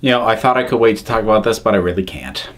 You know, I thought I could wait to talk about this, but I really can't.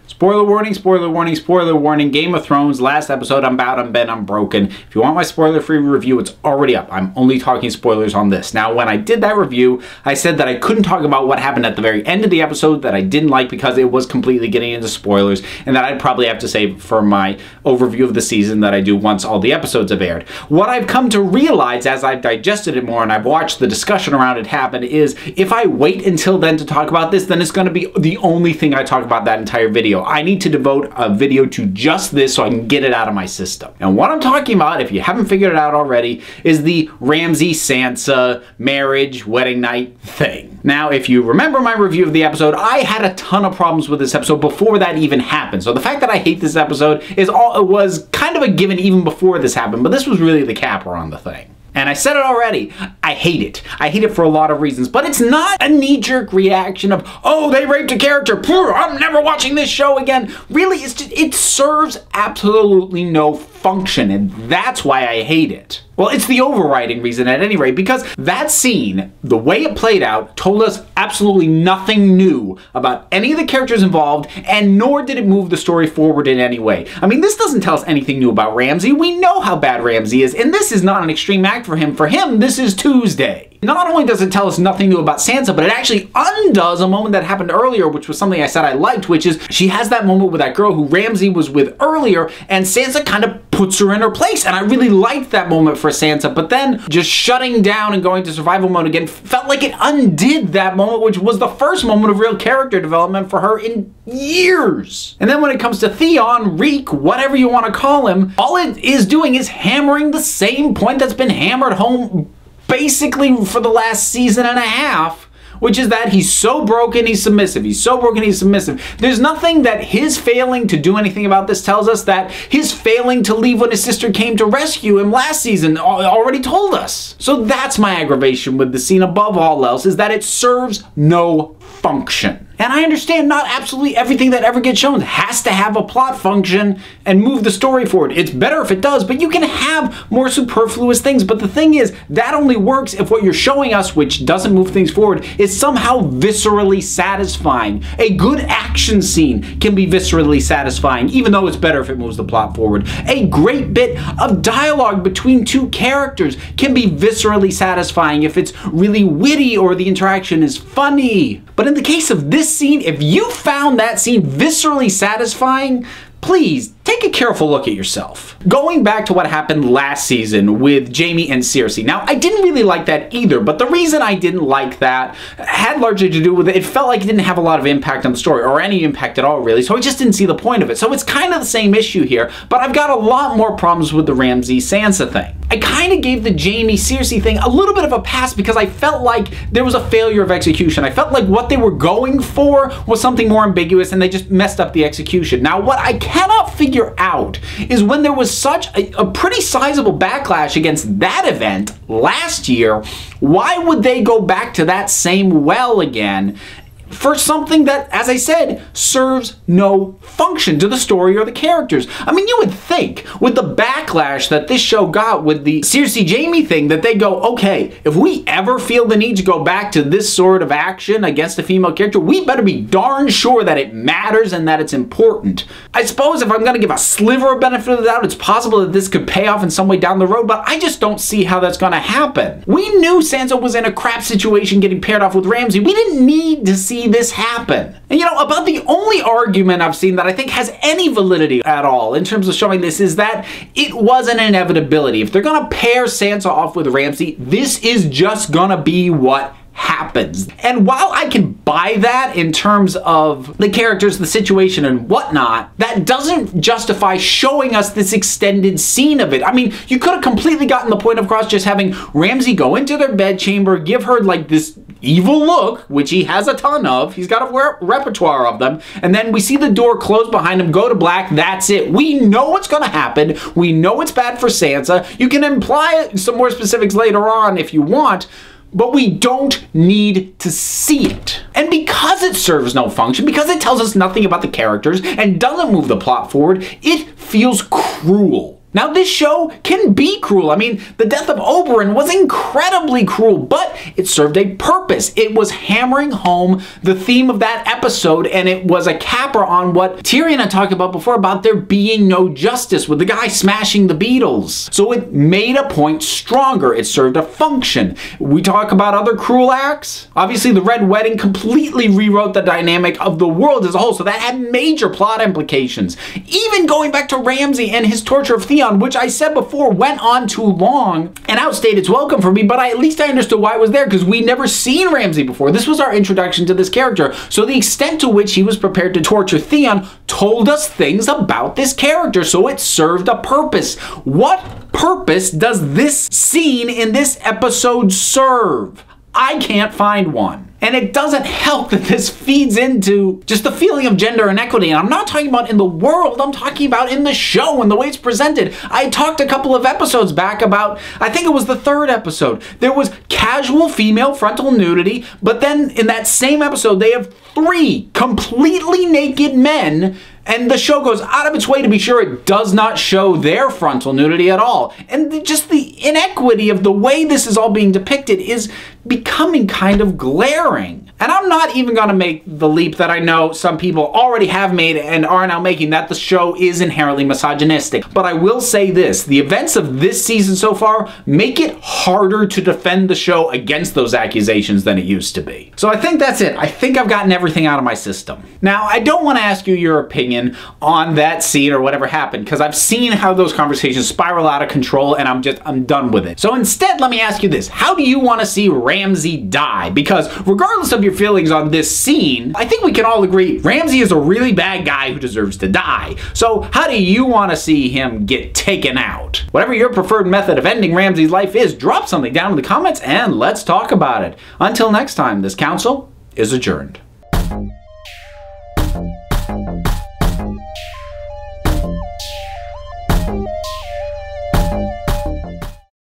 Spoiler warning, spoiler warning, spoiler warning. Game of Thrones, last episode, I'm bad, I'm bent, I'm broken. If you want my spoiler-free review, it's already up. I'm only talking spoilers on this. Now, when I did that review, I said that I couldn't talk about what happened at the very end of the episode that I didn't like because it was completely getting into spoilers, and that I'd probably have to save for my overview of the season that I do once all the episodes have aired. What I've come to realize as I've digested it more and I've watched the discussion around it happen is if I wait until then to talk about this, then it's going to be the only thing I talk about that entire video. I need to devote a video to just this so I can get it out of my system. And what I'm talking about, if you haven't figured it out already, is the Ramsay Sansa marriage wedding night thing. Now, if you remember my review of the episode, I had a ton of problems with this episode before that even happened. So the fact that I hate this episode was kind of a given even before this happened, but this was really the capper on the thing. And I said it already, I hate it. I hate it for a lot of reasons, but it's not a knee-jerk reaction of, oh, they raped a character, I'm never watching this show again. Really, it's just, it serves absolutely no function, and that's why I hate it. Well, it's the overriding reason at any rate, because that scene, the way it played out, told us absolutely nothing new about any of the characters involved, and nor did it move the story forward in any way. I mean, this doesn't tell us anything new about Ramsay. We know how bad Ramsay is, and this is not an extreme act for him. For him, this is Tuesday. Not only does it tell us nothing new about Sansa, but it actually undoes a moment that happened earlier, which was something I said I liked, which is she has that moment with that girl who Ramsay was with earlier, and Sansa kind of puts her in her place, and I really liked that moment for Sansa, but then just shutting down and going to survival mode again felt like it undid that moment, which was the first moment of real character development for her in years. And then when it comes to Theon, Reek, whatever you want to call him, all it is doing is hammering the same point that's been hammered home basically for the last season and a half, which is that he's so broken, he's submissive. He's so broken, he's submissive. There's nothing that his failing to do anything about this tells us that his failing to leave when his sister came to rescue him last season already told us. So that's my aggravation with the scene above all else, is that it serves no function. And I understand not absolutely everything that ever gets shown has to have a plot function and move the story forward. It's better if it does, but you can have more superfluous things. But the thing is, that only works if what you're showing us, which doesn't move things forward, is somehow viscerally satisfying. A good action scene can be viscerally satisfying, even though it's better if it moves the plot forward. A great bit of dialogue between two characters can be viscerally satisfying if it's really witty or the interaction is funny. But in the case of this scene, if you found that scene viscerally satisfying, please take a careful look at yourself. Going back to what happened last season with Jaime and Cersei. Now, I didn't really like that either, but the reason I didn't like that had largely to do with it felt like it didn't have a lot of impact on the story, or any impact at all, really, so I just didn't see the point of it. So it's kind of the same issue here, but I've got a lot more problems with the Ramsay-Sansa thing. I kind of gave the Jaime-Cersei thing a little bit of a pass because I felt like there was a failure of execution. I felt like what they were going for was something more ambiguous, and they just messed up the execution. Now, what I cannot figure out is when there was such a pretty sizable backlash against that event last year, why would they go back to that same well again for something that, as I said, serves no function to the story or the characters? I mean, you would think with the backlash that this show got with the Cersei Jaime thing that they go, okay, if we ever feel the need to go back to this sort of action against a female character, we better be darn sure that it matters and that it's important. I suppose if I'm going to give a sliver of benefit of the doubt, it's possible that this could pay off in some way down the road, but I just don't see how that's going to happen. We knew Sansa was in a crap situation getting paired off with Ramsay. We didn't need to see this happen. And you know, about the only argument I've seen that I think has any validity at all in terms of showing this is that it was an inevitability. If they're gonna pair Sansa off with Ramsay, this is just gonna be what happens. And while I can buy that in terms of the characters, the situation, and whatnot, that doesn't justify showing us this extended scene of it. I mean, you could have completely gotten the point across just having Ramsay go into their bedchamber, give her like this evil look, which he has a ton of. He's got a repertoire of them. And then we see the door close behind him, go to black. That's it. We know what's going to happen. We know it's bad for Sansa. You can imply some more specifics later on if you want, but we don't need to see it. And because it serves no function, because it tells us nothing about the characters and doesn't move the plot forward, it feels cruel. Now, this show can be cruel. I mean, the death of Oberyn was incredibly cruel, but it served a purpose. It was hammering home the theme of that episode, and it was a capper on what Tyrion had talked about before about there being no justice with the guy smashing the beetles. So it made a point stronger. It served a function. We talk about other cruel acts. Obviously, the Red Wedding completely rewrote the dynamic of the world as a whole, so that had major plot implications. Even going back to Ramsay and his torture of Theon, which I said before went on too long and outstayed its welcome for me, but at least I understood why it was there, because we'd never seen Ramsay before. This was our introduction to this character, so the extent to which he was prepared to torture Theon told us things about this character, so it served a purpose. What purpose does this scene in this episode serve? I can't find one. And it doesn't help that this feeds into just the feeling of gender inequity. And I'm not talking about in the world, I'm talking about in the show and the way it's presented. I talked a couple of episodes back about, I think it was the 3rd episode, there was casual female frontal nudity, but then in that same episode, they have 3 completely naked men, and the show goes out of its way to be sure it does not show their frontal nudity at all. And just the inequity of the way this is all being depicted is becoming kind of glaring. And I'm not even going to make the leap that I know some people already have made and are now making, that the show is inherently misogynistic. But I will say this, the events of this season so far make it harder to defend the show against those accusations than it used to be. So I think that's it. I think I've gotten everything out of my system. Now, I don't want to ask you your opinion on that scene or whatever happened, because I've seen how those conversations spiral out of control and I'm done with it. So instead, let me ask you this. How do you want to see Ramsay die? Because regardless of your feelings on this scene, I think we can all agree Ramsay is a really bad guy who deserves to die. So how do you want to see him get taken out? Whatever your preferred method of ending Ramsay's life is, drop something down in the comments and let's talk about it. Until next time, this council is adjourned.